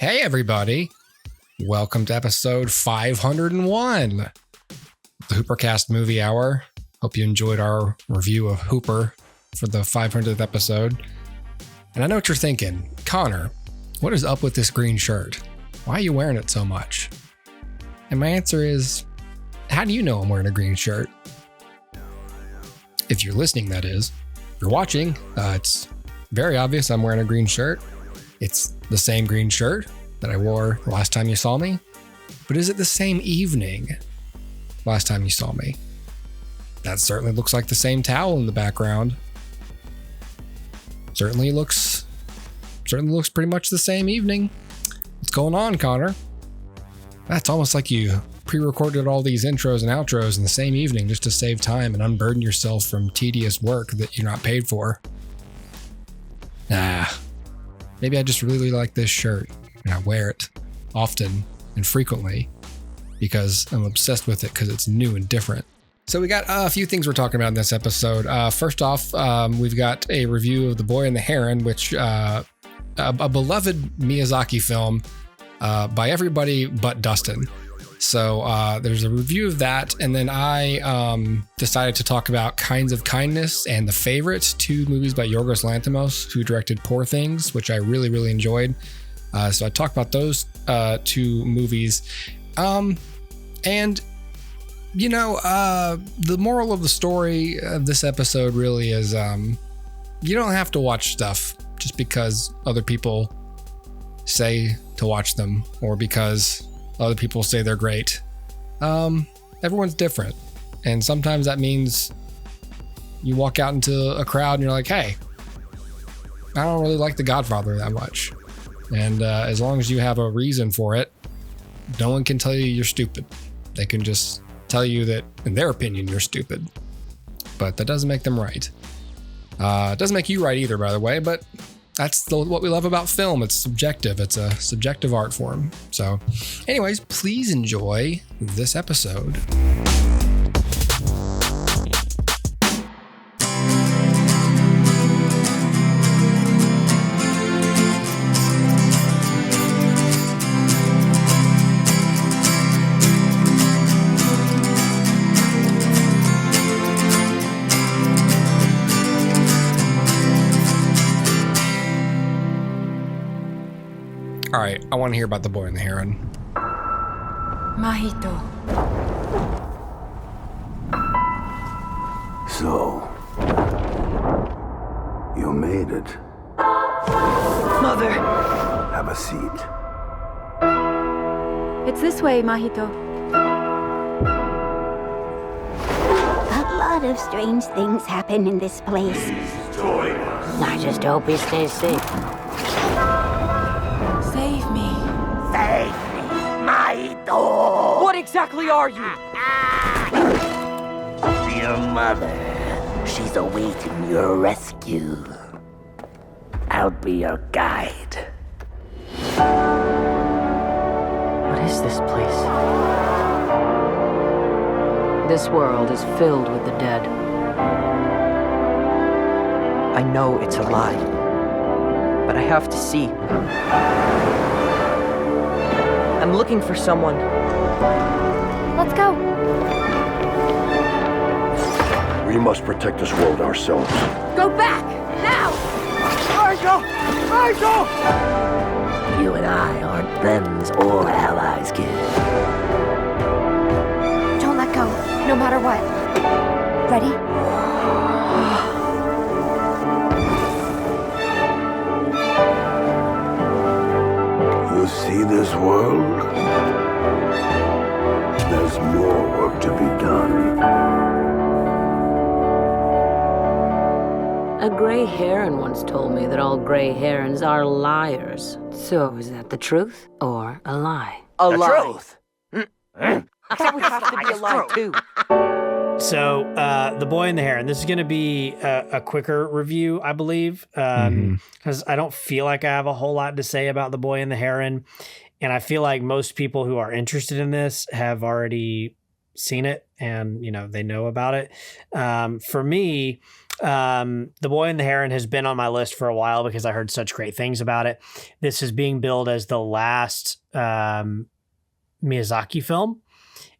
Hey, everybody. Welcome to episode 501, the Hoopercast Movie Hour. Hope you enjoyed our review of Hooper for the 500th episode. And I know what you're thinking. Connor, what is up with this green shirt? Why are you wearing it so much? And my answer is, how do you know I'm wearing a green shirt? If you're listening, that is. If you're watching, it's very obvious I'm wearing a green shirt. It's the same green shirt that I wore the last time you saw me. But is it the same evening last time you saw me? That certainly looks like the same towel in the background. Certainly looks pretty much the same evening. What's going on, Connor? That's almost like you pre-recorded all these intros and outros in the same evening just to save time and unburden yourself from tedious work that you're not paid for. Nah. Maybe I just really like this shirt and I wear it often and frequently because I'm obsessed with it because it's new and different. So we got a few things we're talking about in this episode. First off, we've got a review of The Boy and the Heron, which a beloved Miyazaki film by everybody but Dustin. So there's a review of that. And then I decided to talk about Kinds of Kindness and The Favorite, two movies by Yorgos Lanthimos, who directed Poor Things, which I really, really enjoyed. So I talked about those two movies. And, you know, the moral of the story of this episode really is you don't have to watch stuff just because other people say to watch them or because other people say they're great. Everyone's different. And sometimes that means you walk out into a crowd and you're like, hey, I don't really like The Godfather that much. And as long as you have a reason for it, no one can tell you you're stupid. They can just tell you that, in their opinion, you're stupid. But that doesn't make them right. It doesn't make you right either, by the way, but that's what we love about film. It's subjective. It's a subjective art form. So anyways, please enjoy this episode. All right, I want to hear about The Boy and the Heron. Mahito. So, you made it. Mother! Have a seat. It's this way, Mahito. A lot of strange things happen in this place. Join us. I just hope he stays safe. Save me. Save me, Mahito! What exactly are you? Your mother. She's awaiting your rescue. I'll be your guide. What is this place? This world is filled with the dead. I know it's a lie, but I have to see. I'm looking for someone. Let's go. We must protect this world ourselves. Go back! Now! You and I aren't friends or allies, kid. Don't let go, no matter what. Ready? You see this world? There's more work to be done. A gray heron once told me that all gray herons are liars. So is that the truth or a lie? A lie. Truth. That would have to be a lie too. So, The Boy and the Heron. This is going to be a quicker review, I believe, because I don't feel like I have a whole lot to say about The Boy and the Heron. And I feel like most people who are interested in this have already seen it and, you know, they know about it. For me, The Boy and the Heron has been on my list for a while because I heard such great things about it. This is being billed as the last Miyazaki film,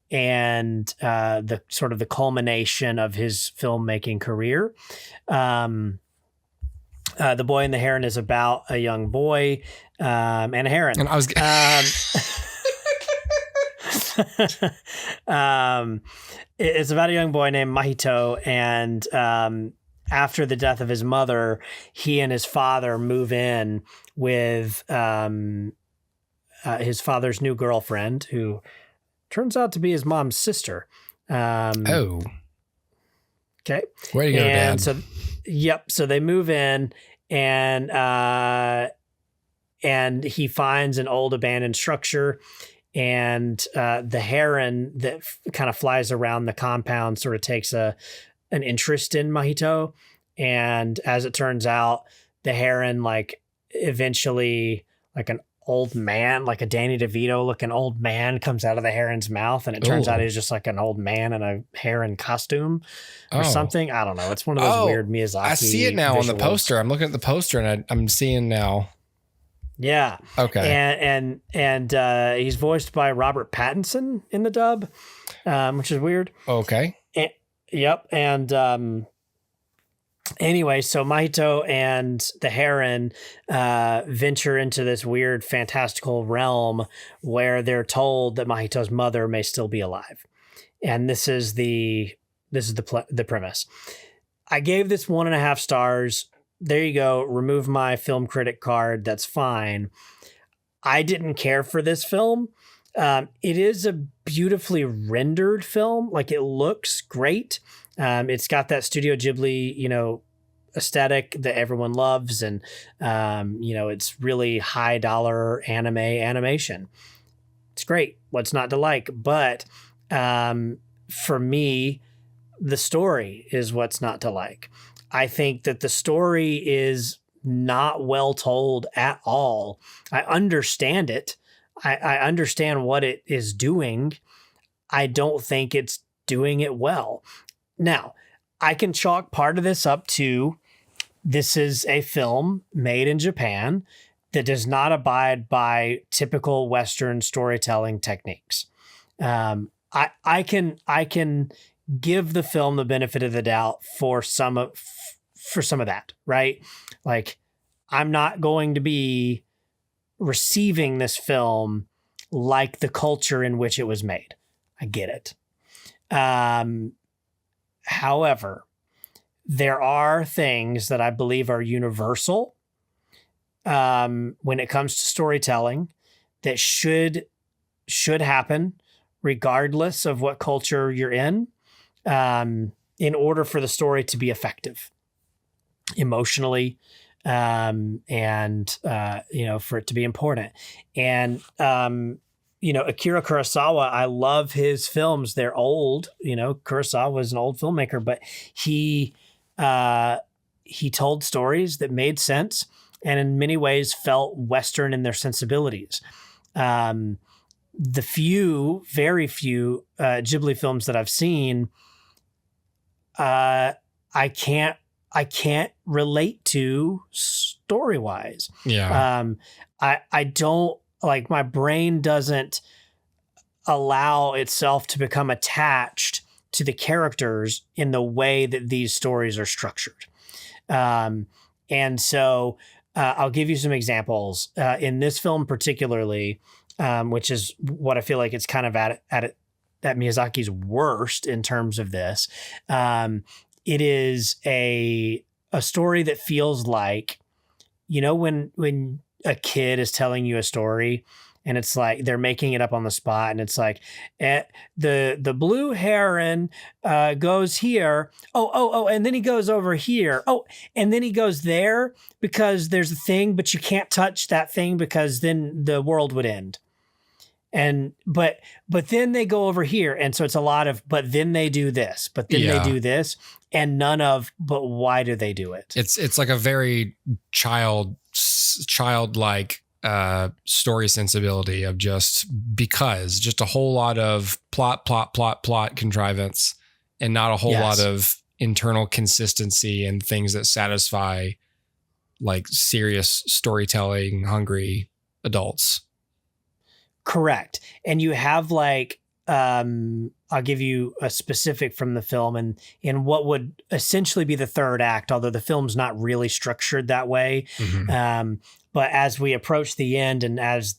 and the sort of the culmination of his filmmaking career. The Boy and the Heron is about a young boy and a heron. And I was it's about a young boy named Mahito, and after the death of his mother, he and his father move in with his father's new girlfriend, who turns out to be his mom's sister. oh, Okay. way to go, And Dad. so, yep. So they move in, and he finds an old abandoned structure, and the heron that kind of flies around the compound sort of takes an interest in Mahito. And as it turns out, the heron, like, eventually, like an old man, like a Danny DeVito looking old man, comes out of the heron's mouth, and it turns Ooh. out he's just like an old man in a heron costume or Oh. something. I don't know. It's one of those weird Miyazaki. I see it now on the visuals. poster. I'm looking at the poster and I'm seeing now. Yeah. Okay. And he's voiced by Robert Pattinson in the dub, which is weird. Okay. Yep. And anyway, so Mahito and the heron venture into this weird fantastical realm where they're told that Mahito's mother may still be alive. And this is the premise. I gave this 1.5 stars. There you go. Remove my film critic card. That's fine. I didn't care for this film. It is a beautifully rendered film. Like, it looks great. It's got that Studio Ghibli, aesthetic that everyone loves. And, it's really high dollar animation. It's great. What's not to like? But for me, the story is what's not to like. I think that the story is not well told at all. I understand it. I understand what it is doing. I don't think it's doing it well. Now, I can chalk part of this up to this is a film made in Japan that does not abide by typical Western storytelling techniques. I can give the film the benefit of the doubt for some of that, right? Like, I'm not going to be receiving this film like the culture in which it was made. I get it. However, there are things that I believe are universal when it comes to storytelling that should happen regardless of what culture you're in order for the story to be effective emotionally, and for it to be important. And Akira Kurosawa, I love his films. They're old. Kurosawa was an old filmmaker, but he told stories that made sense and in many ways felt Western in their sensibilities. The very few Ghibli films that I've seen, I can't relate to story-wise. Yeah. I don't, like, my brain doesn't allow itself to become attached to the characters in the way that these stories are structured. And so I'll give you some examples. In this film particularly, which is what I feel like it's kind of at Miyazaki's worst in terms of this. It is a story that feels like, when a kid is telling you a story and it's like they're making it up on the spot, and it's like the blue heron goes here. Oh, and then he goes over here. Oh, and then he goes there because there's a thing, but you can't touch that thing because then the world would end. And but then they go over here, and so it's a lot of but then they do this, but then they do this, and none of but why do they do it? It's like a very childlike story sensibility of just a whole lot of plot contrivance, and not a whole lot of internal consistency and things that satisfy like serious storytelling hungry adults. Correct. And you have like, I'll give you a specific from the film and in what would essentially be the third act, although the film's not really structured that way. But as we approach the end and as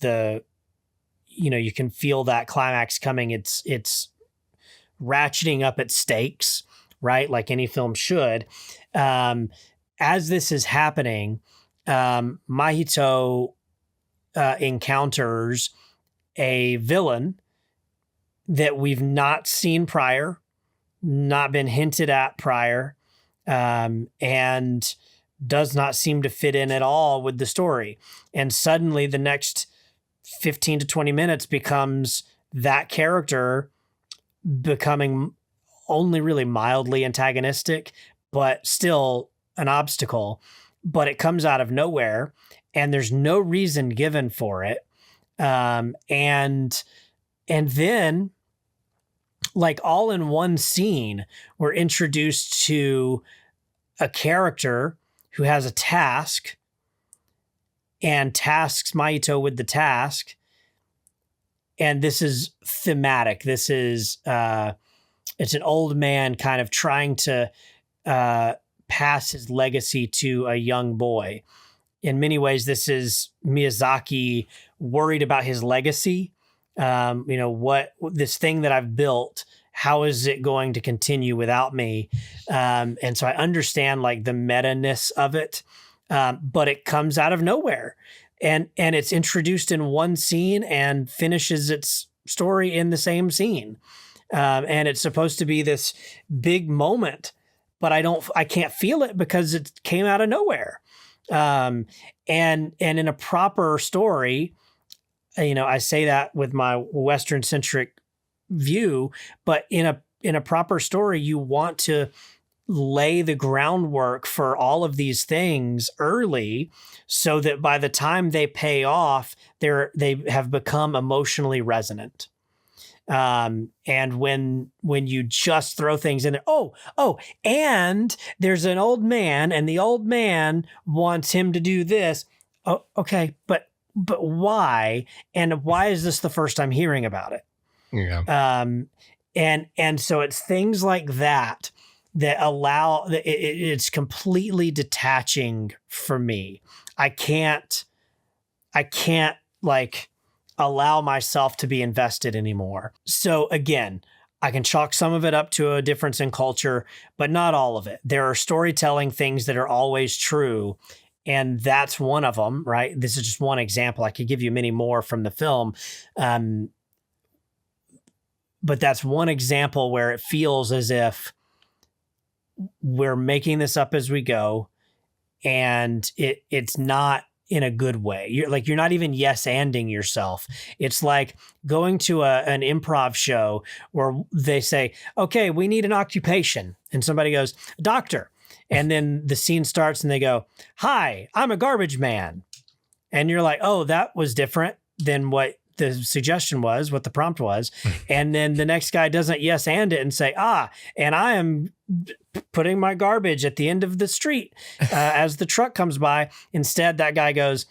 you can feel that climax coming, it's ratcheting up its stakes, right? Like any film should. As this is happening, Mahito encounters a villain that we've not seen prior, not been hinted at prior, and does not seem to fit in at all with the story. And suddenly the next 15 to 20 minutes becomes that character becoming only really mildly antagonistic, but still an obstacle. But it comes out of nowhere and there's no reason given for it. And then, like all in one scene, we're introduced to a character who has a task and tasks Mahito with the task. And this is thematic. This is, it's an old man kind of trying to pass his legacy to a young boy. In many ways, this is Miyazaki worried about his legacy. What this thing that I've built, how is it going to continue without me? And so I understand like the meta-ness of it, but it comes out of nowhere and it's introduced in one scene and finishes its story in the same scene. And it's supposed to be this big moment, but I can't feel it because it came out of nowhere. And in a proper story, I say that with my Western centric view, but in a proper story, you want to lay the groundwork for all of these things early so that by the time they pay off, they have become emotionally resonant. And when you just throw things in there, and there's an old man and the old man wants him to do this. Oh, okay. But why? And why is this the first I'm hearing about it? Yeah. And so it's things like that allow it's completely detaching for me. I can't like allow myself to be invested anymore. So again, I can chalk some of it up to a difference in culture, but not all of it. There are storytelling things that are always true. And that's one of them, right? This is just one example. I could give you many more from the film. But that's one example where it feels as if we're making this up as we go. And it's not in a good way. You're not even yes-anding yourself. It's like going to an improv show where they say, okay, we need an occupation. And somebody goes, doctor. And then the scene starts and they go, hi, I'm a garbage man. And you're like, oh, that was different than what the suggestion was, what the prompt was. And then the next guy doesn't yes and it and say, and I am putting my garbage at the end of the street as the truck comes by. Instead, that guy goes,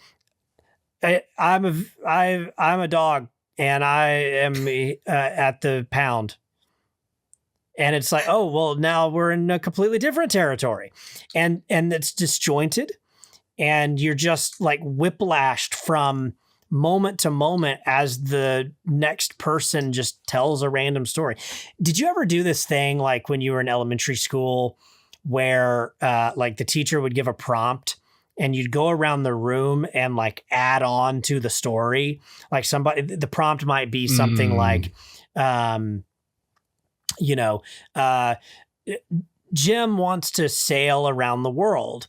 I'm a dog and I am at the pound. And it's like, oh, well, now we're in a completely different territory. And it's disjointed and you're just like whiplashed from moment to moment as the next person just tells a random story. Did you ever do this thing like when you were in elementary school where like the teacher would give a prompt and you'd go around the room and like add on to the story? Like the prompt might be something like, Jim wants to sail around the world.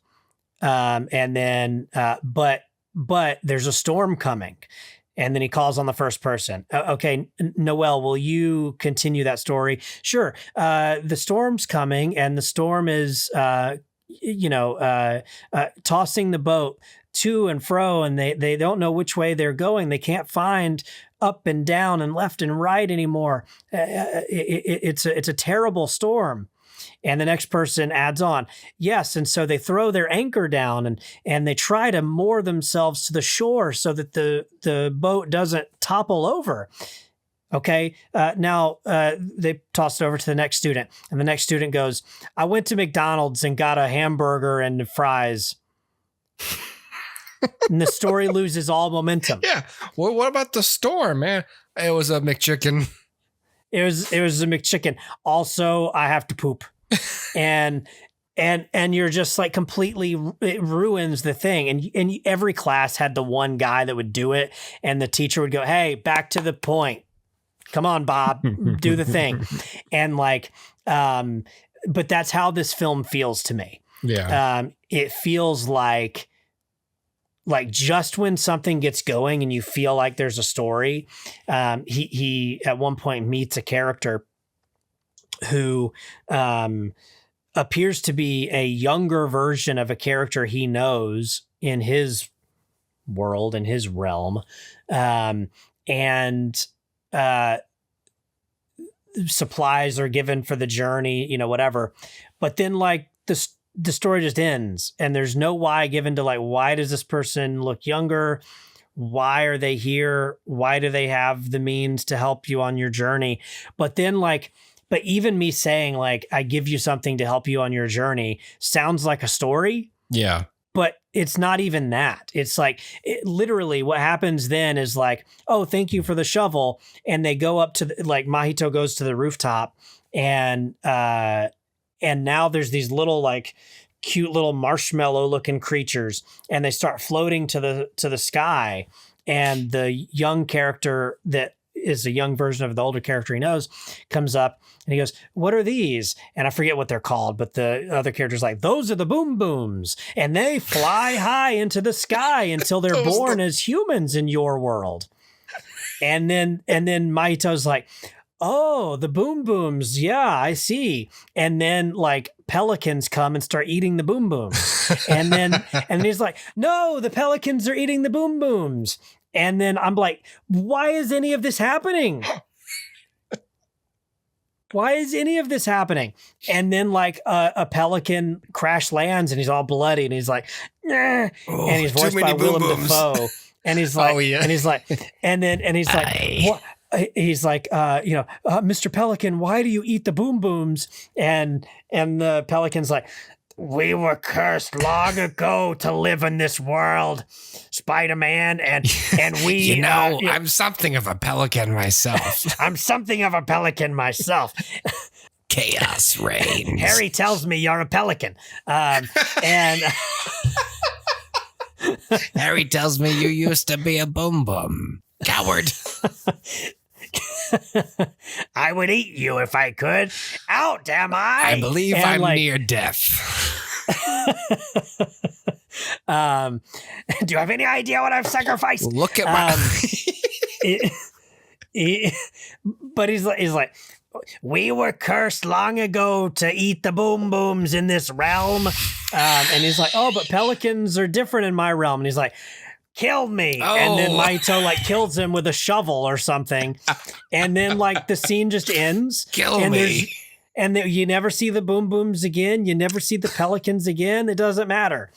And then, but there's a storm coming. And then he calls on the first person. Okay, Noelle, will you continue that story? Sure. The storm's coming and the storm is, tossing the boat to and fro and they don't know which way they're going. They can't find up and down and left and right anymore. It's a terrible storm. And the next person adds on, yes. And so they throw their anchor down and they try to moor themselves to the shore so that the boat doesn't topple over. Okay. Now they toss it over to the next student, and the next student goes, I went to McDonald's and got a hamburger and fries. And the story loses all momentum. Yeah. Well, what about the store, man? It was a McChicken. It was a McChicken. Also, I have to poop. and you're just like completely, it ruins the thing. And every class had the one guy that would do it, and the teacher would go, hey, back to the point. Come on, Bob, do the thing. And like, but that's how this film feels to me. Yeah. It feels like just when something gets going and you feel like there's a story, he at one point meets a character who appears to be a younger version of a character he knows in his world, in his realm. And supplies are given for the journey, you know, whatever. But then like the story just ends, and there's no why given to like, why does this person look younger? Why are they here? Why do they have the means to help you on your journey? But then like, but even me saying like, I give you something to help you on your journey sounds like a story. Yeah. But it's not even that. It's like literally what happens then is like, oh, thank you for the shovel. And they go up to like Mahito goes to the rooftop, and now there's these little like cute little marshmallow looking creatures, and they start floating to the sky. And the young character that is a young version of the older character he knows comes up and he goes, what are these? And I forget what they're called, but the other character's like, those are the boom booms, and they fly high into the sky until they're born as humans in your world. And then Mahito's like, oh, the boom booms. Yeah, I see. And then like pelicans come and start eating the boom booms. and he's like, no, the pelicans are eating the boom booms. And then I'm like, why is any of this happening? Why is any of this happening? And then like a pelican crash lands, and he's all bloody, and he's like, nah. Oh, and he's voiced by Willem Dafoe. And he's like, oh, yeah. and he's like, what? He's like, Mr. Pelican, why do you eat the boom booms? And the pelican's like, we were cursed long ago to live in this world, Spider-Man, and we, I'm something of a pelican myself. I'm something of a pelican myself. Chaos reigns. Harry tells me you're a pelican, and Harry tells me you used to be a boom boom. Coward. I would eat you if I could. Out am I? I believe and I'm like, near death. Do you have any idea what I've sacrificed? Look at my... But he's like, we were cursed long ago to eat the boom booms in this realm. And he's like, oh, but pelicans are different in my realm. And he's like, kill me. Oh. And then Mahito like kills him with a shovel or something. And then like the scene just ends. Kill me. And you never see the boom booms again. You never see the pelicans again. It doesn't matter.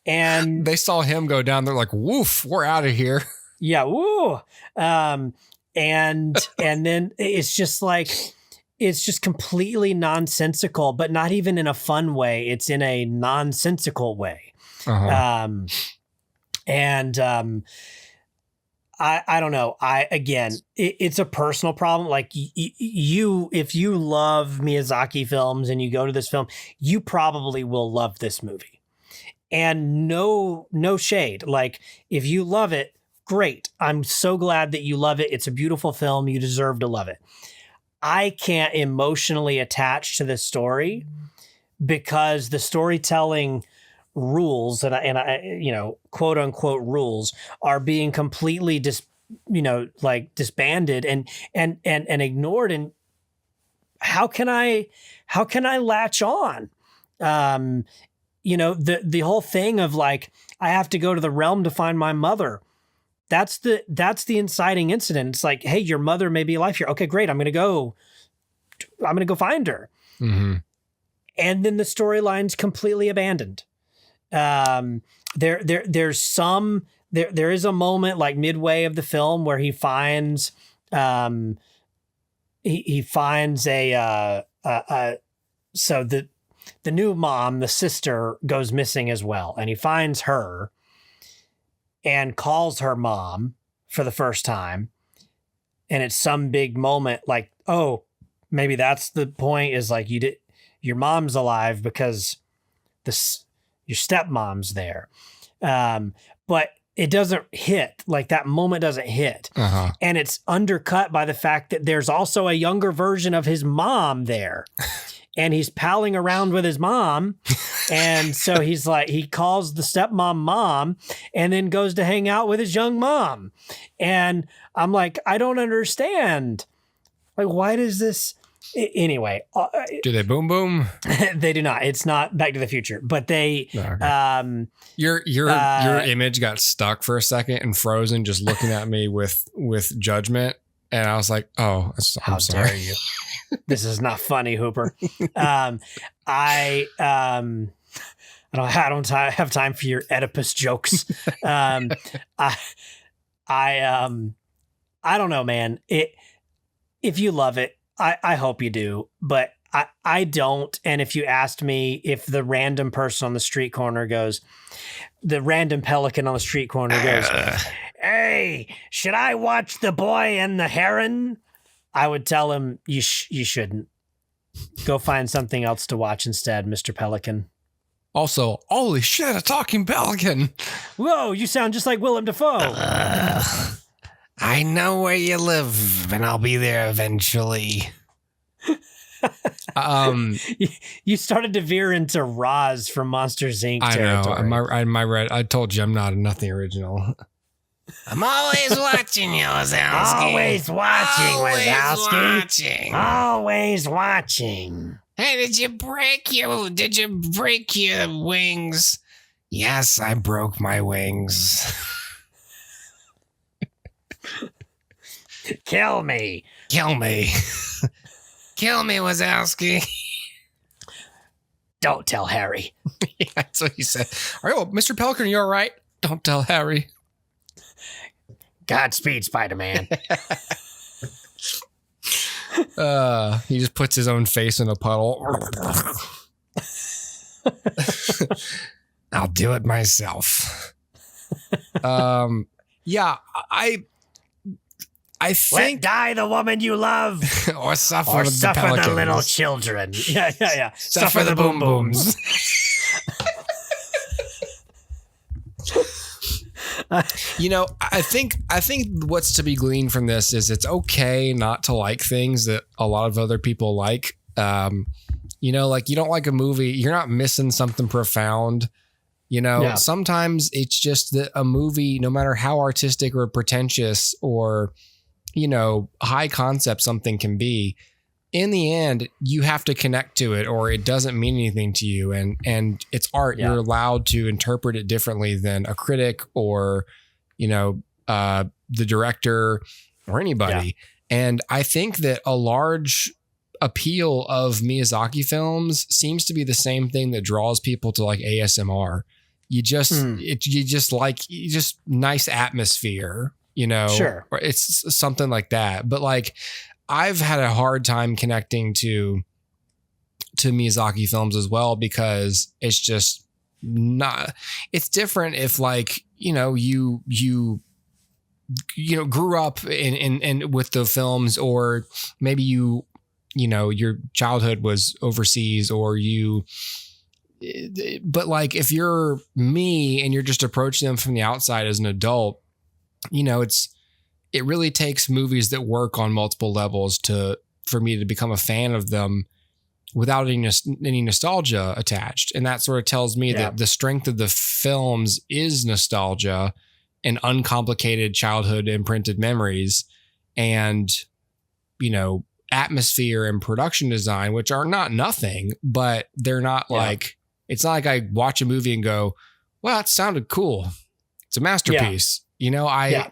And they saw him go down. They're like, woof, we're out of here. Yeah. Woo. And then it's just like, it's just completely nonsensical, but not even in a fun way. It's in a nonsensical way. Uh-huh. I don't know. It's a personal problem. Like if you love Miyazaki films and you go to this film, you probably will love this movie. And no shade. Like if you love it, great. I'm so glad that you love it. It's a beautiful film. You deserve to love it. I can't emotionally attach to this story because the storytelling rules and I quote unquote rules are being completely disbanded and ignored. And how can I latch on? The whole thing of like, I have to go to the realm to find my mother. That's the inciting incident. It's like, hey, your mother may be alive here. Okay, great. I'm going to go find her. Mm-hmm. and then the storyline's completely abandoned. There is a moment like midway of the film where he finds he finds so the new mom, the sister, goes missing as well, and he finds her and calls her mom for the first time, and it's some big moment like, oh, maybe that's the point, is like your mom's alive because your stepmom's there. But it doesn't hit, like that moment doesn't hit. Uh-huh. And it's undercut by the fact that there's also a younger version of his mom there. And he's palling around with his mom. And so he's like, he calls the stepmom mom and then goes to hang out with his young mom. And I'm like, I don't understand. Like, why does this... Anyway, do they boom boom? They do not. It's not Back to the Future, but they. Okay. Your image got stuck for a second and frozen, just looking at me with judgment, and I was like, "Oh, how I'm sorry. dare you? This is not funny, Hooper." I don't have time for your Oedipus jokes. I don't know, man. If you love it, I hope you do, but I don't. And if you asked me if the random person on the street corner goes, the random pelican on the street corner goes, hey, should I watch The Boy and the Heron? I would tell him, you shouldn't. Go find something else to watch instead, Mr. Pelican. Also, holy shit, a talking pelican. Whoa, you sound just like Willem Dafoe. I know where you live, and I'll be there eventually. You started to veer into Roz from Monsters Inc. I territory. know. I told you I'm not nothing original. I'm always watching you, Wazowski. Always watching, Wazowski. Watching. Always watching. Hey, did you break your wings? Yes, I broke my wings. Kill me. Kill me, Wazowski. Don't tell Harry. That's what he said. All right, well, Mr. Pelican, are you all right? Don't tell Harry. Godspeed, Spider-Man. He just puts his own face in a puddle. I'll do it myself. Yeah, I think Let die the woman you love, or suffer, or the, suffer pelicans. the little children. Yeah. Suffer the boom booms. You know, I think what's to be gleaned from this is it's okay not to like things that a lot of other people like. You know, like you don't like a movie, you're not missing something profound. You know, Yeah. Sometimes it's just that a movie, no matter how artistic or pretentious or, you know, high concept something can be, in the end, you have to connect to it or it doesn't mean anything to you. And it's art. Yeah. You're allowed to interpret it differently than a critic or, you know, the director or anybody. Yeah. And I think that a large appeal of Miyazaki films seems to be the same thing that draws people to like ASMR. You just nice atmosphere, you know, Sure. or it's something like that. But like, I've had a hard time connecting to Miyazaki films as well, because it's just not, it's different if like, you know, you know, grew up in with the films, or maybe you know, your childhood was overseas, or but like if you're me and you're just approaching them from the outside as an adult, you know, it really takes movies that work on multiple levels for me to become a fan of them without any nostalgia attached. And that sort of tells me that the strength of the films is nostalgia and uncomplicated childhood imprinted memories and, you know, atmosphere and production design, which are not nothing, but they're not like, it's not like I watch a movie and go, well, that sounded cool. It's a masterpiece. You know, I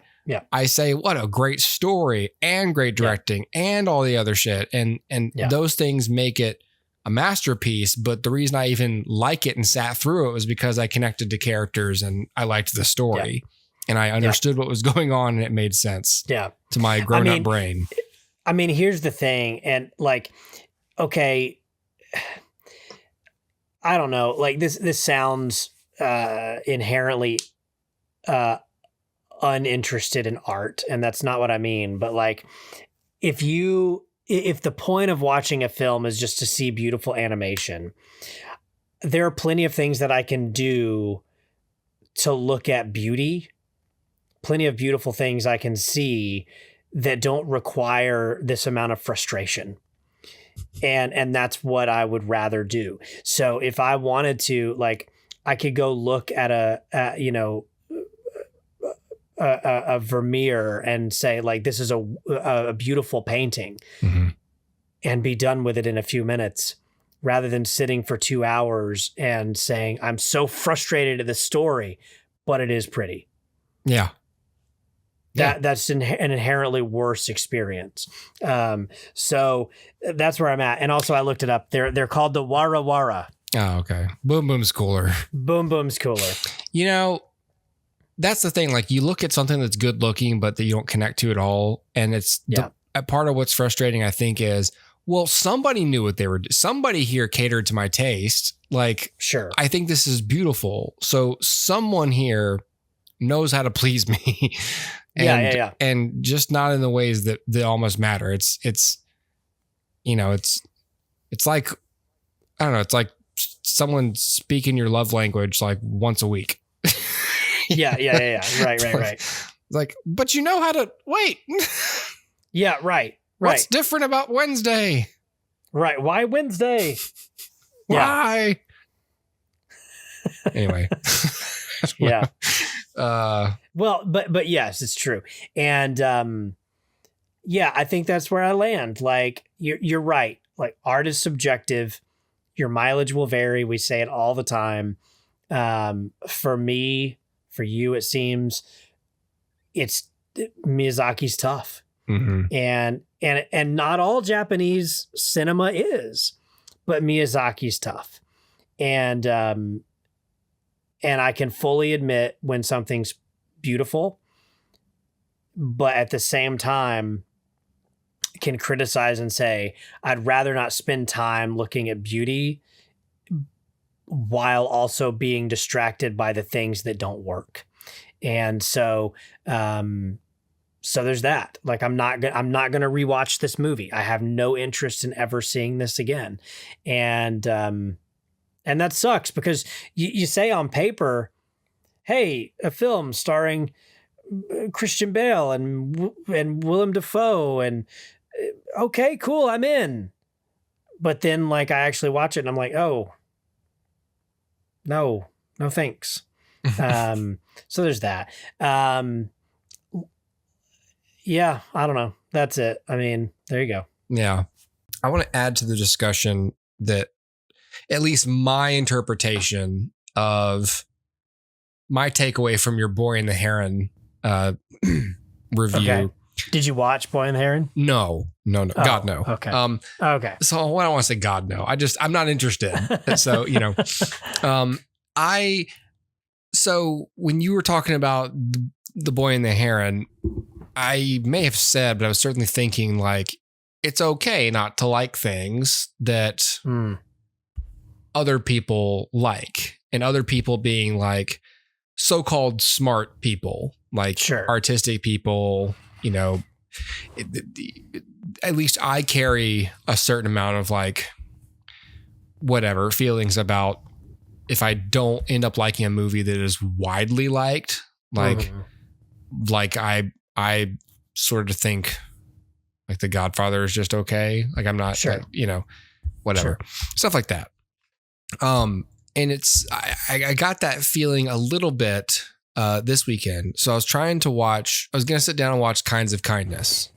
say, what a great story and great directing and all the other shit. And those things make it a masterpiece, but the reason I even like it and sat through it was because I connected to characters and I liked the story and I understood what was going on and it made sense to my grown-up brain. I mean, here's the thing. And like, okay, I don't know, like this sounds inherently uninterested in art, and that's not what I mean. But like, if the point of watching a film is just to see beautiful animation, there are plenty of things that I can do to look at beauty, plenty of beautiful things I can see that don't require this amount of frustration. And that's what I would rather do. So if I wanted to, like, I could go look at a Vermeer and say, like, this is a beautiful painting, and be done with it in a few minutes, rather than sitting for 2 hours and saying, I'm so frustrated at the story, but it is pretty. Yeah. That's an inherently worse experience. So that's where I'm at. And also I looked it up. They're called the Wara Wara. Oh, okay. Boom Boom's cooler. Boom Boom's cooler. You know, that's the thing. Like, you look at something that's good looking, but that you don't connect to at all. And it's a part of what's frustrating, I think, is, well, somebody knew what they were doing. Somebody here catered to my taste. Like, sure, I think this is beautiful. So someone here knows how to please me. And just not in the ways that almost matter. It's like, I don't know. It's like someone speaking your love language like once a week. Yeah. Right. Like, but you know how to wait. Yeah. Right. What's different about Wednesday? Right. Why Wednesday? Why? Anyway. Yeah. Well, but yes, it's true. And, I think that's where I land. Like, you're right. Like, art is subjective. Your mileage will vary. We say it all the time. For me, for you, it seems Miyazaki's tough. And not all Japanese cinema is, but Miyazaki's tough. And I can fully admit when something's beautiful, but at the same time can criticize and say, I'd rather not spend time looking at beauty while also being distracted by the things that don't work. And so there's that. Like, I'm not going to rewatch this movie. I have no interest in ever seeing this again. And that sucks, because you say on paper, hey, a film starring Christian Bale and Willem Dafoe, and okay, cool, I'm in. But then, like, I actually watch it and I'm like, oh, no thanks. So there's that. Yeah, I don't know. That's it. I mean, there you go. Yeah. I want to add to the discussion that at least my interpretation of my takeaway from your Boy and the Heron review. Okay. Did you watch Boy and the Heron? No. Oh, God, no. Okay. Okay. So I don't want to say God, no. I'm not interested. So, so when you were talking about the Boy and the Heron, I may have said, but I was certainly thinking, like, it's okay not to like things that other people like, and other people being like so-called smart people, like artistic people, at least I carry a certain amount of like whatever feelings about if I don't end up liking a movie that is widely liked, like I sort of think like The Godfather is just okay. Like, I'm not, whatever, stuff like that. And I got that feeling a little bit this weekend. So I was going to sit down and watch Kinds of Kindness.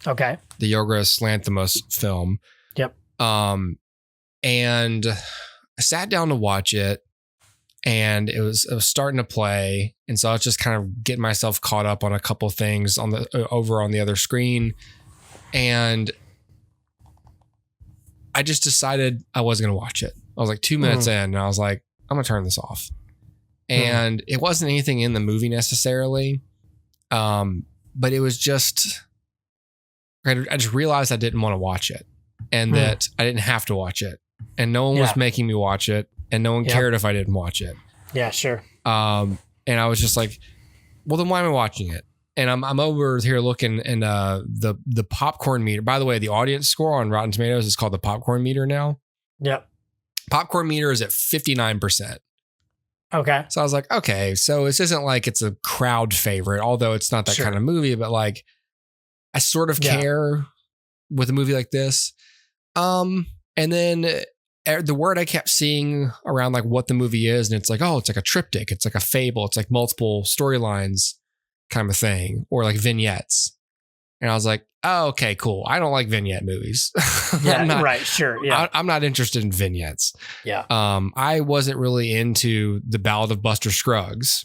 Okay. The Yorgos Lanthimos film. Yep. And I sat down to watch it, and it was starting to play. And so I was just kind of getting myself caught up on a couple things over on the other screen. And I just decided I wasn't going to watch it. I was like 2 minutes in and I was like, I'm going to turn this off. And it wasn't anything in the movie necessarily. But it was just, I just realized I didn't want to watch it and that I didn't have to watch it. And no one was making me watch it. And no one cared if I didn't watch it. Yeah, sure. And I was just like, well, then why am I watching it? And I'm over here looking and the popcorn meter. By the way, the audience score on Rotten Tomatoes is called the popcorn meter now. Yep. Popcorn meter is at 59%. Okay. So I was like, okay, so this isn't like it's a crowd favorite, although it's not that kind of movie, but like I sort of care with a movie like this. And then the word I kept seeing around like what the movie is, and it's like, oh, it's like a triptych, it's like a fable, it's like multiple storylines kind of thing, or like vignettes. And I was like, oh, okay, cool. I don't like vignette movies. Right. Sure. Yeah. I'm not interested in vignettes. Yeah. I wasn't really into The Ballad of Buster Scruggs,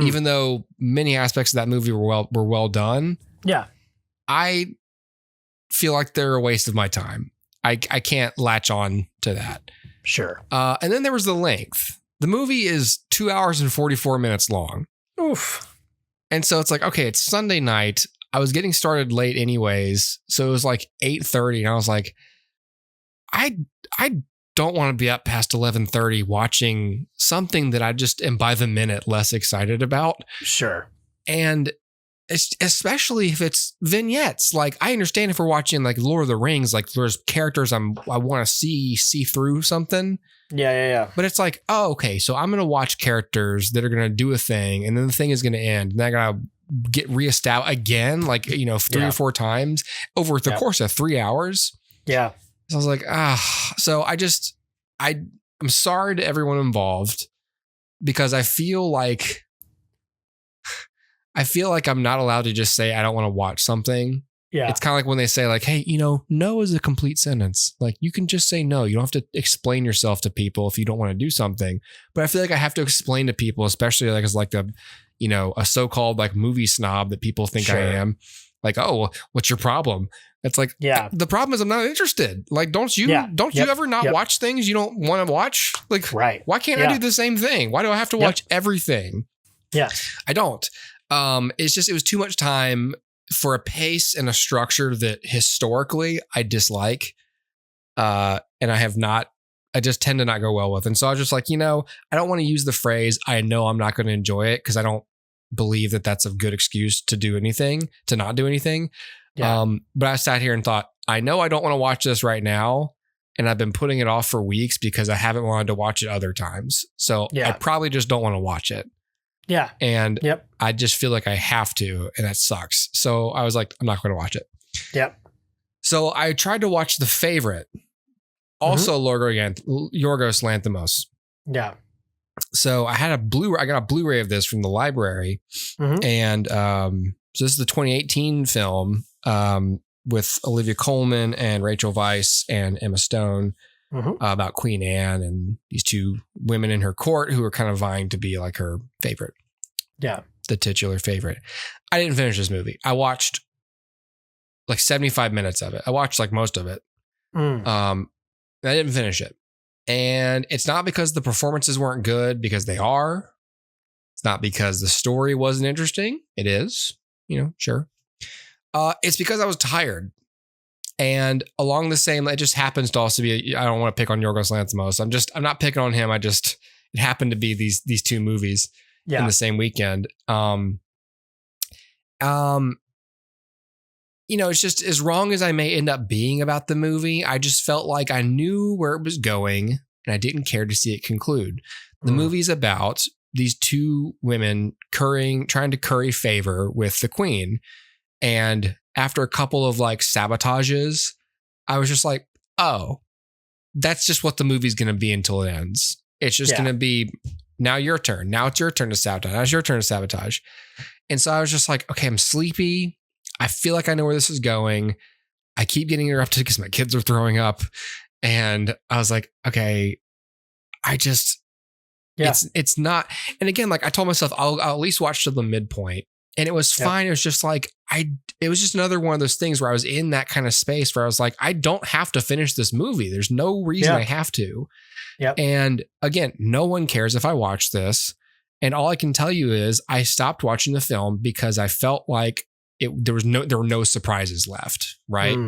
even though many aspects of that movie were well done. Yeah. I feel like they're a waste of my time. I can't latch on to that. Sure. And then there was the length. The movie is 2 hours and 44 minutes long. Oof. And so it's like, okay, it's Sunday night. I was getting started late anyways. So it was like 8:30 and I was like, I don't want to be up past 11:30 watching something that I just am by the minute less excited about. Sure. And especially if it's vignettes. Like I understand if we're watching like Lord of the Rings, like there's characters I want to see through something. Yeah. But it's like, oh, okay, so I'm going to watch characters that are going to do a thing and then the thing is going to end. And I got to get reestablished again, like, 3 or 4 times over the course of 3 hours. Yeah. So I was like, so I'm sorry to everyone involved because I feel like I'm not allowed to just say I don't want to watch something. Yeah. It's kind of like when they say like, hey, no is a complete sentence. Like you can just say no. You don't have to explain yourself to people if you don't want to do something. But I feel like I have to explain to people, especially like as like a so-called like movie snob that people think I am. Like, oh, what's your problem? It's like, the problem is I'm not interested. Like, don't you ever not watch things you don't want to watch? Like, why can't I do the same thing? Why do I have to watch everything? Yeah, I don't. It's just, it was too much time for a pace and a structure that historically I dislike. And I just tend to not go well with. And so I was just like, I don't want to use the phrase, I know I'm not going to enjoy it because I don't believe that that's a good excuse to not do anything. Yeah. But I sat here and thought, I know I don't want to watch this right now. And I've been putting it off for weeks because I haven't wanted to watch it other times. So I probably just don't want to watch it. Yeah. And I just feel like I have to, and that sucks. So I was like, I'm not going to watch it. Yep. So I tried to watch The Favorite. Also Yorgos Lanthimos. Yeah. So I got a Blu-ray of this from the library. And so this is the 2018 film with Olivia Colman and Rachel Weisz and Emma Stone about Queen Anne and these two women in her court who are kind of vying to be like her favorite. Yeah. The titular favorite. I didn't finish this movie. I watched like 75 minutes of it. I watched like most of it. I didn't finish it. And it's not because the performances weren't good, because they are. It's not because the story wasn't interesting. It is, sure. It's because I was tired. And along the same, it just happens to also be, I don't want to pick on Yorgos Lanthimos. I'm not picking on him. It happened to be these two movies in the same weekend. It's just as wrong as I may end up being about the movie, I just felt like I knew where it was going and I didn't care to see it conclude. The movie's about these two women trying to curry favor with the queen. And after a couple of like sabotages, I was just like, oh, that's just what the movie's going to be until it ends. It's just going to be, now your turn. Now it's your turn to sabotage. Now it's your turn to sabotage. And so I was just like, okay, I'm sleepy. I feel like I know where this is going. I keep getting interrupted because my kids are throwing up. And I was like, okay, it's not. And again, like I told myself, I'll at least watch to the midpoint. And it was fine. It was just like, it was just another one of those things where I was in that kind of space where I was like, I don't have to finish this movie. There's no reason I have to. Yep. And again, no one cares if I watch this. And all I can tell you is I stopped watching the film because I felt like there were no surprises left. Right.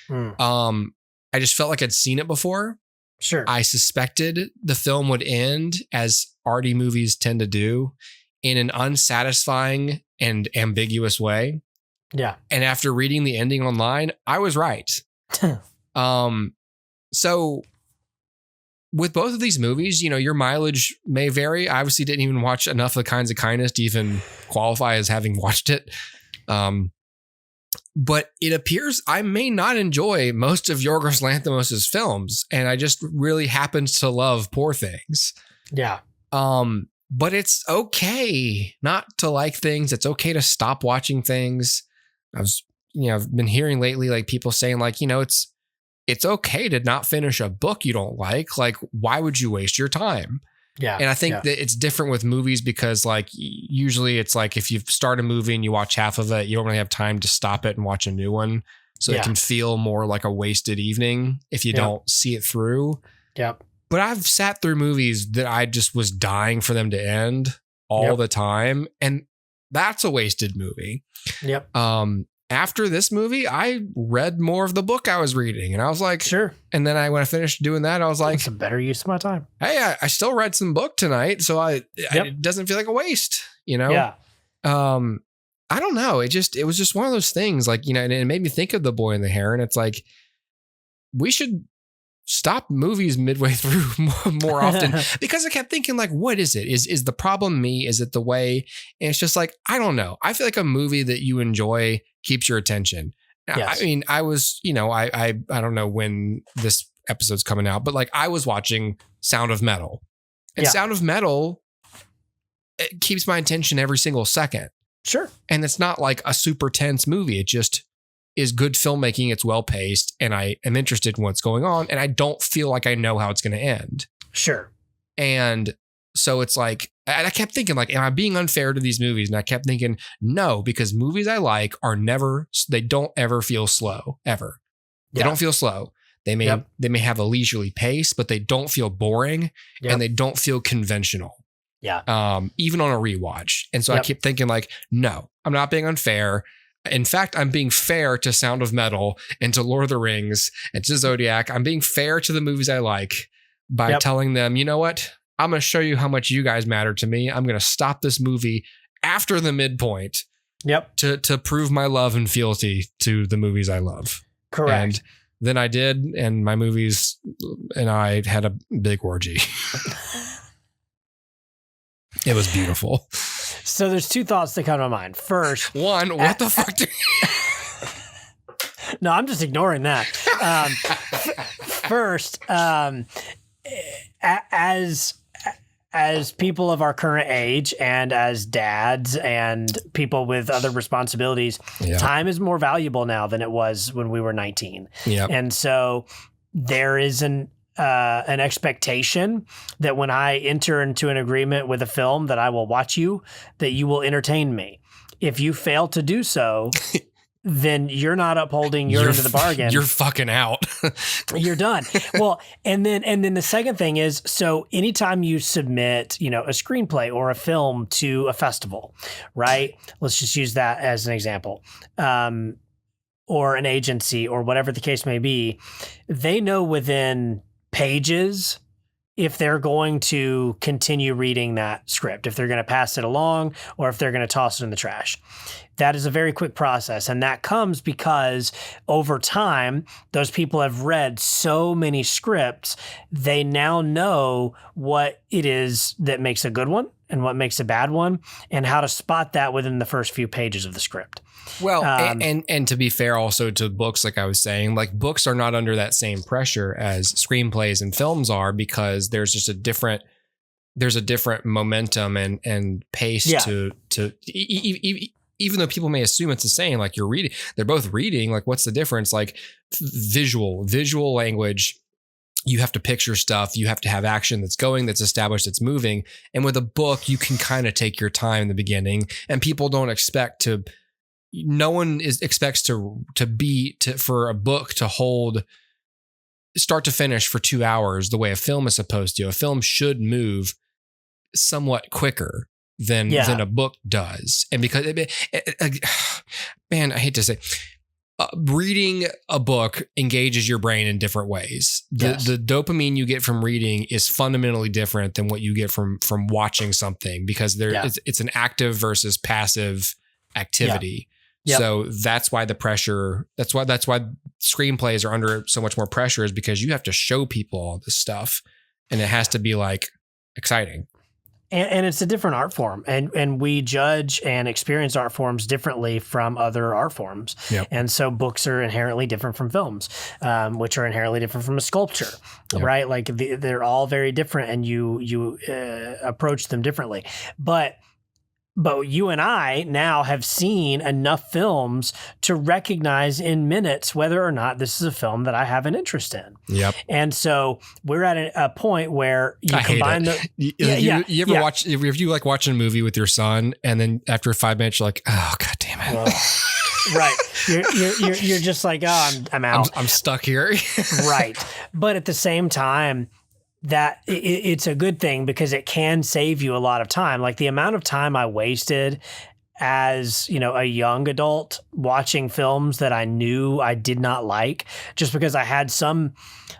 I just felt like I'd seen it before. Sure. I suspected the film would end, as arty movies tend to do, in an unsatisfying and ambiguous way. Yeah. And after reading the ending online, I was right. So with both of these movies, you know, your mileage may vary. I obviously didn't even watch enough of The Kinds of Kindness to even qualify as having watched it. But it appears I may not enjoy most of Yorgos Lanthimos' films, and I just really happen to love Poor Things. Yeah. But it's okay not to like things. It's okay to stop watching things. I've been hearing lately, like people saying like, you know, it's okay to not finish a book you don't like. Like, why would you waste your time? Yeah. And I think that it's different with movies because like usually it's like if you start a movie and you watch half of it, you don't really have time to stop it and watch a new one. So it can feel more like a wasted evening if you don't see it through. Yep. But I've sat through movies that I just was dying for them to end all the time. And that's a wasted movie. Yep. After this movie, I read more of the book I was reading, and I was like, sure. And then when I finished doing that, I was like, it's a better use of my time. Hey, I still read some book tonight, so it doesn't feel like a waste, you know? Yeah. I don't know. It was just one of those things, like, you know, and it made me think of The Boy and the Heron. It's like, we should stop movies midway through more often because I kept thinking like, what is it? Is the problem me? Is it the way? And it's just like, I don't know. I feel like a movie that you enjoy keeps your attention. Yes. I mean, I was, you know, I don't know when this episode's coming out, but like I was watching Sound of Metal, and Sound of Metal, it keeps my attention every single second. Sure. And it's not like a super tense movie. It just is good filmmaking. It's well paced, and I am interested in what's going on, and I don't feel like I know how it's going to end. Sure. And so it's like, and I kept thinking like, am I being unfair to these movies? And I kept thinking, no, because movies I like they don't ever feel slow, ever. They don't feel slow. They may have a leisurely pace, but they don't feel boring and they don't feel conventional. Yeah. Even on a rewatch. And so I keep thinking like, no, I'm not being unfair. In fact, I'm being fair to Sound of Metal and to Lord of the Rings and to Zodiac. I'm being fair to the movies I like by telling them, you know what? I'm going to show you how much you guys matter to me. I'm going to stop this movie after the midpoint to prove my love and fealty to the movies I love. Correct. And then I did, and my movies and I had a big orgy. It was beautiful. So there's two thoughts that come to mind. First, one, what the fuck? No, I'm just ignoring that. First, as people of our current age and as dads and people with other responsibilities, time is more valuable now than it was when we were 19. Yep. And so there is an expectation that when I enter into an agreement with a film that I will watch you, that you will entertain me. If you fail to do so, then you're not upholding your end of the bargain. You're fucking out. You're done. Well, and then the second thing is, so anytime you submit, you know, a screenplay or a film to a festival, right? Let's just use that as an example. Or an agency or whatever the case may be, they know within pages if they're going to continue reading that script, if they're going to pass it along or if they're going to toss it in the trash. That is a very quick process. And that comes because over time, those people have read so many scripts, they now know what it is that makes a good one and what makes a bad one and how to spot that within the first few pages of the script. Well, and to be fair also to books, like I was saying, like books are not under that same pressure as screenplays and films are because there's just a different momentum and pace to even though people may assume it's the same, like you're reading, they're both reading, like what's the difference? Like visual language you have to picture stuff. You have to have action that's going, that's established, that's moving. And with a book, you can kind of take your time in the beginning, and people don't expect to, no one expects for a book to hold start to finish for 2 hours the way a film is supposed to. A film should move somewhat quicker than a book does. And because man, I hate to say, reading a book engages your brain in different ways. The dopamine you get from reading is fundamentally different than what you get from watching something, because it's an active versus passive activity. Yep. So that's why the pressure, that's why screenplays are under so much more pressure, is because you have to show people all this stuff, and it has to be like exciting. And it's a different art form, and we judge and experience art forms differently from other art forms. Yep. And so books are inherently different from films, which are inherently different from a sculpture, right? Like they're all very different, and you approach them differently. But you and I now have seen enough films to recognize in minutes whether or not this is a film that I have an interest in. Yep. And so we're at a point where you combine you ever watch, if you like watching a movie with your son, and then after 5 minutes you're like, oh God damn it. Well, right. You're just like, oh, I'm out. I'm stuck here. Right. But at the same time, that it's a good thing, because it can save you a lot of time. Like the amount of time I wasted as, a young adult watching films that I knew I did not like, just because I had some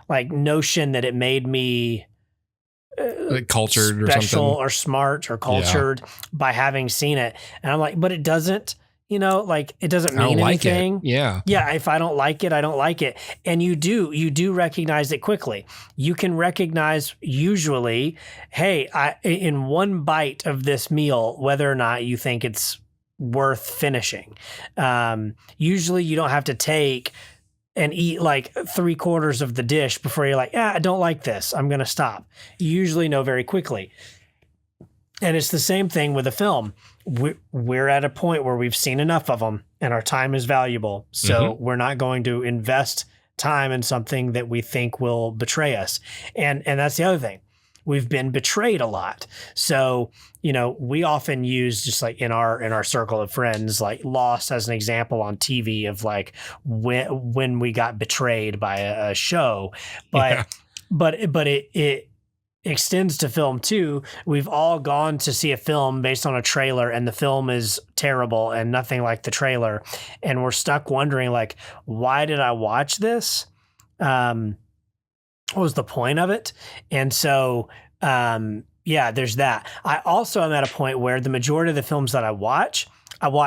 like notion that it made me like cultured special or something, or smart or cultured by having seen it. And I'm like, but it doesn't. It doesn't mean anything. Yeah. Yeah. If I don't like it, I don't like it. And you do recognize it quickly. You can recognize usually, hey, in one bite of this meal, whether or not you think it's worth finishing. Usually you don't have to take and eat like 3/4 of the dish before you're like, I don't like this, I'm going to stop. You usually know very quickly. And it's the same thing with a film. We're at a point where we've seen enough of them, and our time is valuable. So we're not going to invest time in something that we think will betray us. And that's the other thing. We've been betrayed a lot. So, we often use, just like in our circle of friends, like Lost as an example on TV of like when we got betrayed by a show. But it extends to film too. We've all gone to see a film based on a trailer, and the film is terrible and nothing like the trailer, and we're stuck wondering like, why did I watch this? What was the point of it? And so there's that. I also am at a point where the majority of the films that I watch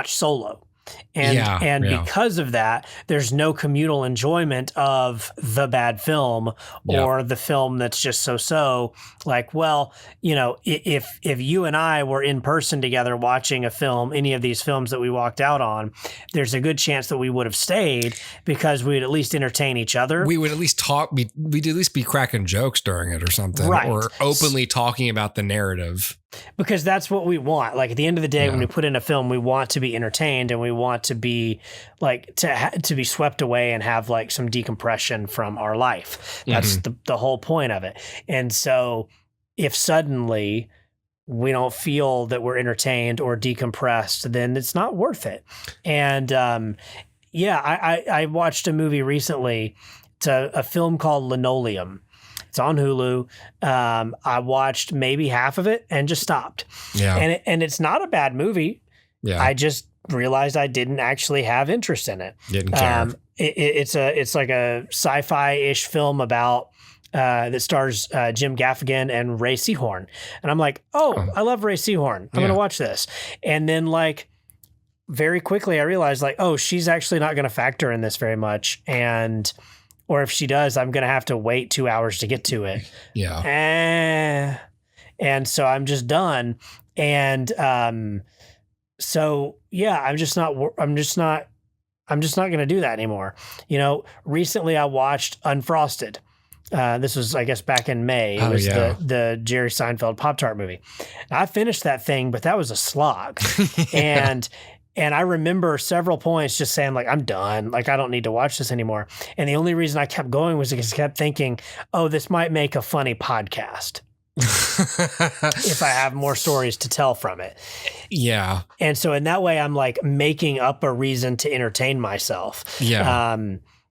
solo. And because of that, there's no communal enjoyment of the bad film or the film that's just so. Like, well, if you and I were in person together watching a film, any of these films that we walked out on, there's a good chance that we would have stayed, because we would at least entertain each other. We would at least talk. We'd at least be cracking jokes during it or something, right? Or openly talking about the narrative. Because that's what we want. Like at the end of the day, when we put in a film, we want to be entertained, and we want to be like to be swept away and have like some decompression from our life. That's the whole point of it. And so if suddenly we don't feel that we're entertained or decompressed, then it's not worth it. And I watched a movie recently. It's a film called Linoleum. It's on Hulu. I watched maybe half of it and just stopped. Yeah. And it's not a bad movie. Yeah. I just realized I didn't actually have interest in it. Didn't care. It's like a sci-fi-ish film about that stars Jim Gaffigan and Ray Seahorn. And I'm like, I love Ray Seahorn. I'm going to watch this. And then like very quickly I realized like, she's actually not going to factor in this very much. Or if she does, I'm going to have to wait 2 hours to get to it. Yeah. And so I'm just done. And I'm just not going to do that anymore. Recently I watched Unfrosted. This was, I guess, back in May. It was the Jerry Seinfeld Pop-Tart movie. I finished that thing, but that was a slog. And And I remember several points just saying, like, I'm done. Like, I don't need to watch this anymore. And the only reason I kept going was because I kept thinking, oh, this might make a funny podcast if I have more stories to tell from it. Yeah. And so in that way, I'm like making up a reason to entertain myself. Yeah.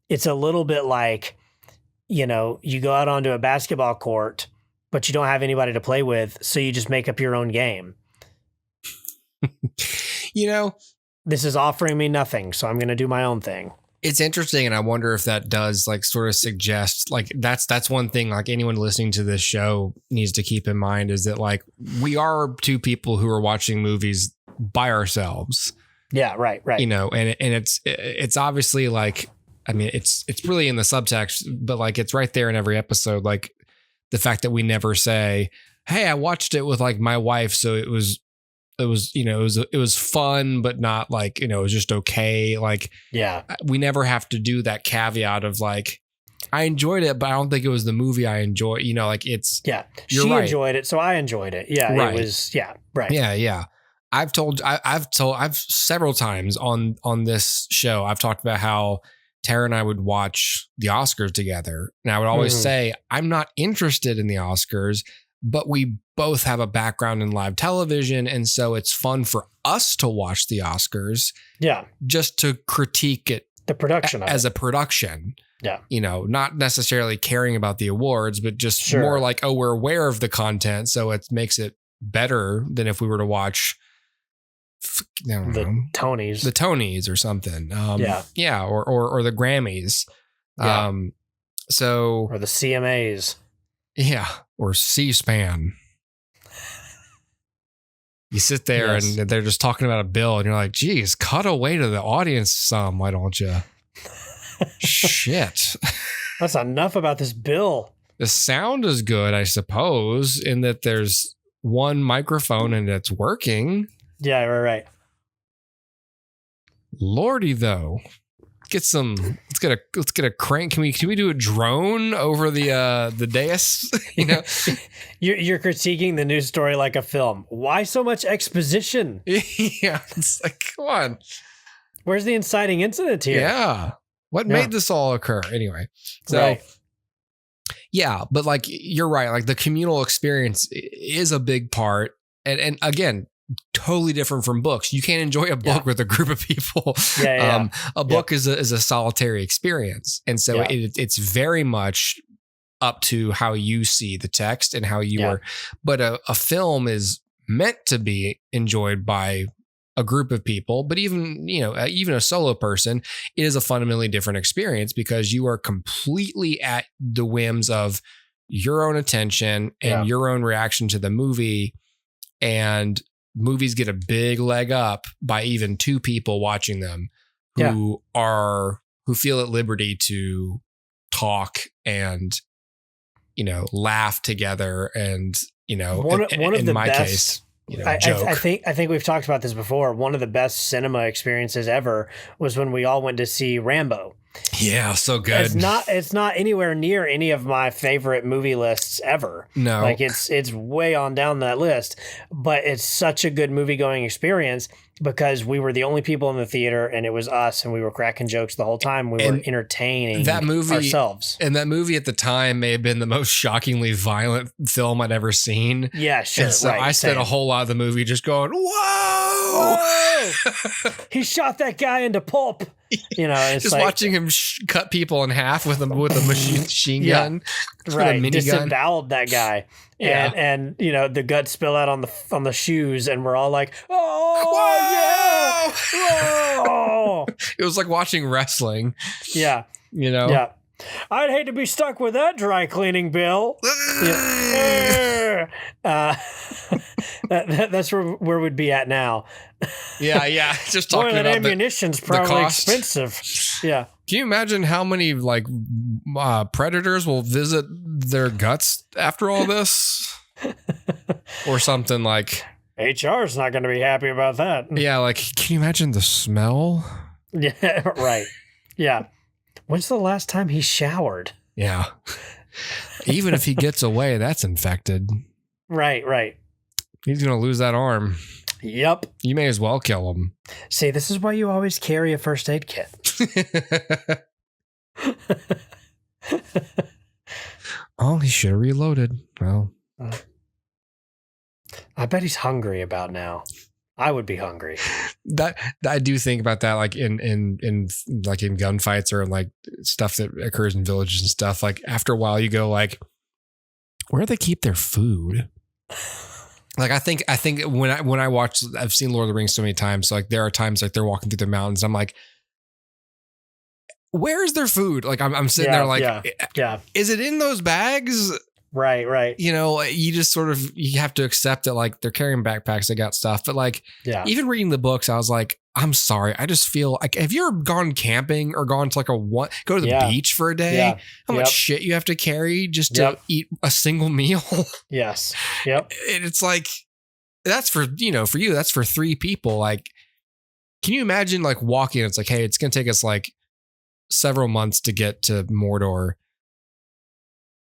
It's a little bit like, you know, you go out onto a basketball court, but you don't have anybody to play with. So you just make up your own game. You know, this is offering me nothing, so I'm going to do my own thing. It's interesting, and I wonder if that does like sort of suggest like that's one thing like anyone listening to this show needs to keep in mind is that like we are two people who are watching movies by ourselves. Yeah, right. You know, and it's obviously like, I mean, it's really in the subtext, but like it's right there in every episode. Like the fact that we never say, "Hey, I watched it with like my wife, so it was you know, it was fun, but not like, you know, it was just okay." Like, yeah, we never have to do that caveat of like, I enjoyed it, but I don't think it was the movie I enjoyed. You know, like it's, yeah, she enjoyed it, so I enjoyed it. Yeah, right. It was, yeah, right. Yeah. I've several times on this show, I've talked about how Tara and I would watch the Oscars together. And I would always say, I'm not interested in the Oscars, but we both have a background in live television. And so it's fun for us to watch the Oscars. Yeah. Just to critique it. The production as a production. Yeah. You know, not necessarily caring about the awards, but just more like, oh, we're aware of the content. So it makes it better than if we were to watch the Tonys or something. Yeah. Or the Grammys. Yeah. Or the CMAs. Yeah. Or C-SPAN. You sit there and they're just talking about a bill and you're like, geez, cut away to the audience some, why don't you? Shit. That's enough about this bill. The sound is good, I suppose, in that there's one microphone and it's working. Yeah, right. Lordy, though. Let's get a crank. Can we do a drone over the dais? You know, you're critiquing the news story like a film. Why so much exposition? Yeah, it's like, come on. Where's the inciting incident here? Yeah, what made this all occur? Anyway, so yeah, but like you're right. Like the communal experience is a big part, and again, totally different from books. You can't enjoy a book with a group of people. A book is a solitary experience. And so it's very much up to how you see the text and how you are. But a film is meant to be enjoyed by a group of people, but even a solo person, it is a fundamentally different experience because you are completely at the whims of your own attention and your own reaction to the movie. And movies get a big leg up by even two people watching them who feel at liberty to talk and, you know, laugh together. And, you know, one of the my best, case, you know, joke. I think we've talked about this before. One of the best cinema experiences ever was when we all went to see Rambo. Yeah, so good. It's not anywhere near any of my favorite movie lists ever. No. Like it's way on down that list, but it's such a good movie going experience because we were the only people in the theater and it was us and we were cracking jokes the whole time. We were entertaining that movie ourselves. And that movie at the time may have been the most shockingly violent film I'd ever seen. Yeah, sure. And so I spent a whole lot of the movie just going, whoa! He shot that guy into pulp. You know, it's just like, watching him cut people in half with a machine gun, right? A minigun. Disemboweled that guy, and you know the guts spill out on the shoes, and we're all like, oh yeah, whoa! It was like watching wrestling. Yeah, you know. Yeah, I'd hate to be stuck with that dry cleaning bill. That's where we'd be at now. Yeah. Just talking about ammunition's probably expensive. Yeah. Can you imagine how many like predators will visit their guts after all this? Or something like HR is not going to be happy about that. Yeah, like can you imagine the smell? Yeah, right. Yeah. When's the last time he showered? Yeah. Even if he gets away, that's infected. Right. He's going to lose that arm. Yep. You may as well kill him. See, this is why you always carry a first aid kit. Oh, he should have reloaded. Well, I bet he's hungry about now. I would be hungry. that I do think about that, like in like in gunfights or in like stuff that occurs in villages and stuff. Like after a while, you go like, where do they keep their food? Like I think when I watch, I've seen Lord of the Rings so many times. So like there are times like they're walking through the mountains. I'm like, where's their food? Like I'm sitting there like, yeah. Is it in those bags? Right. You know, you just sort of, you have to accept that like they're carrying backpacks, they got stuff. But like, even reading the books, I was like, I'm sorry. I just feel like, have you ever gone camping or gone to like go to the beach for a day? Yeah. How much shit you have to carry just to eat a single meal? Yes. Yep. And it's like, that's for you, that's for 3 people. Like, can you imagine like walking? It's like, hey, it's going to take us like several months to get to Mordor.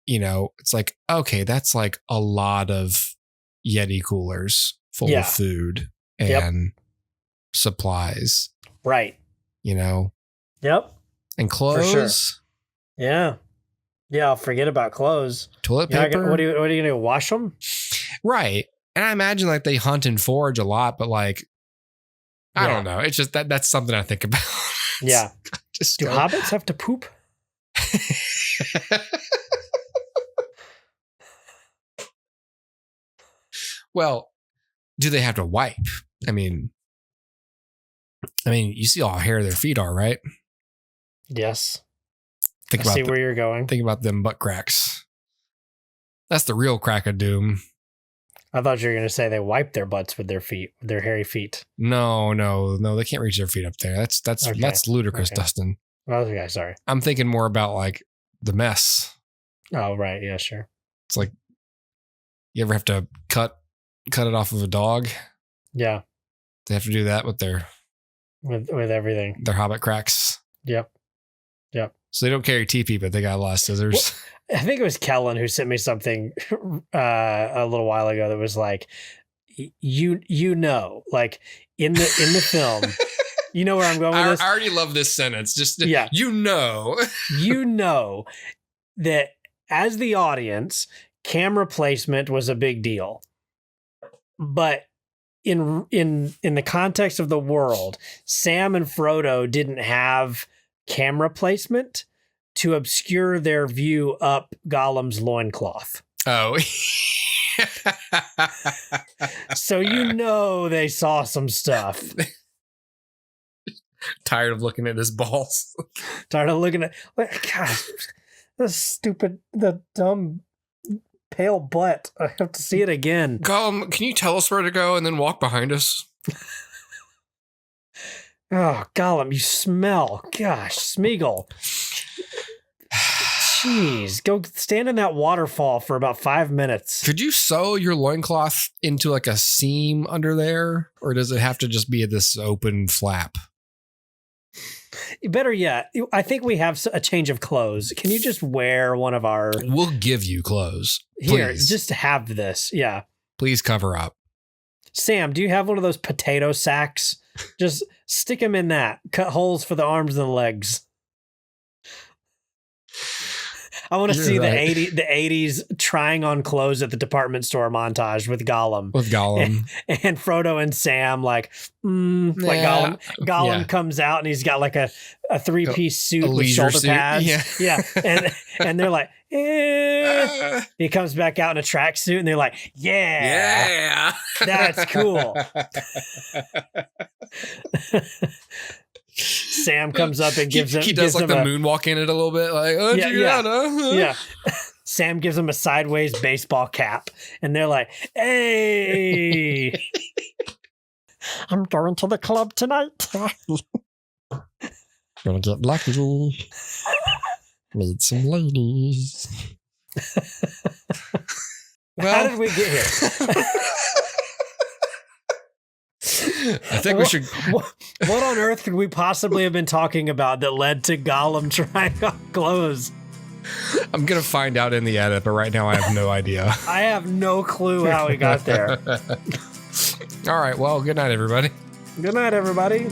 You know, it's like, okay, that's like a lot of Yeti coolers full of food and supplies. Right. You know? Yep. And clothes. For sure. Yeah. Yeah, I'll forget about clothes. Toilet paper. What are you going to wash them? Right. And I imagine like they hunt and forage a lot, but like, I don't know. It's just that's something I think about. Yeah. Just do hobbits have to poop? Well, do they have to wipe? I mean, you see how hairy their feet are, right? Yes. I see where you're going. Think about them butt cracks. That's the real crack of doom. I thought you were going to say they wipe their butts with their feet, with their hairy feet. No, they can't reach their feet up there. That's ludicrous, Dustin. Oh, okay, sorry. I'm thinking more about like the mess. Oh, right. Yeah, sure. It's like, you ever have to cut it off of a dog? Yeah. They have to do that with their everything. Their hobbit cracks. Yep. So they don't carry TP, but they got a lot of scissors. Well, I think it was Kellen who sent me something a little while ago that was like, you know, like in the film, you know where I'm going with this? I already love this sentence. Just you know that as the audience, camera placement was a big deal. But in the context of the world, Sam and Frodo didn't have camera placement to obscure their view up Gollum's loincloth. Oh. So they saw some stuff. Tired of looking at his balls. Tired of looking at, gosh, the dumb pale butt. I have to see it again. Gollum, can you tell us where to go and then walk behind us? Oh, Gollum, you smell. Gosh, Smeagol. Jeez, go stand in that waterfall for about 5 minutes. Could you sew your loincloth into like a seam under there? Or does it have to just be this open flap? Better yet, I think we have a change of clothes. Can you just wear one of our... We'll give you clothes. Please. Here, just have this. Yeah. Please cover up. Sam, do you have one of those potato sacks? Just stick them in that. Cut holes for the arms and the legs. I want to see the 80s trying on clothes at the department store montage with Gollum. And Frodo and Sam Gollum comes out and he's got like a 3-piece suit with shoulder pads. Yeah. And they're like, He comes back out in a tracksuit and they're like, yeah, that's cool. Sam comes up and gives him. He does like the moonwalk in it a little bit, like, yeah. Sam gives him a sideways baseball cap, and they're like, "Hey, I'm going to the club tonight. Gonna get lucky, meet some ladies." How did we get here? I think we should. What on earth could we possibly have been talking about that led to Gollum trying on clothes? I'm going to find out in the edit, but right now I have no idea. I have no clue how we got there. All right. Well, good night, everybody. Good night, everybody.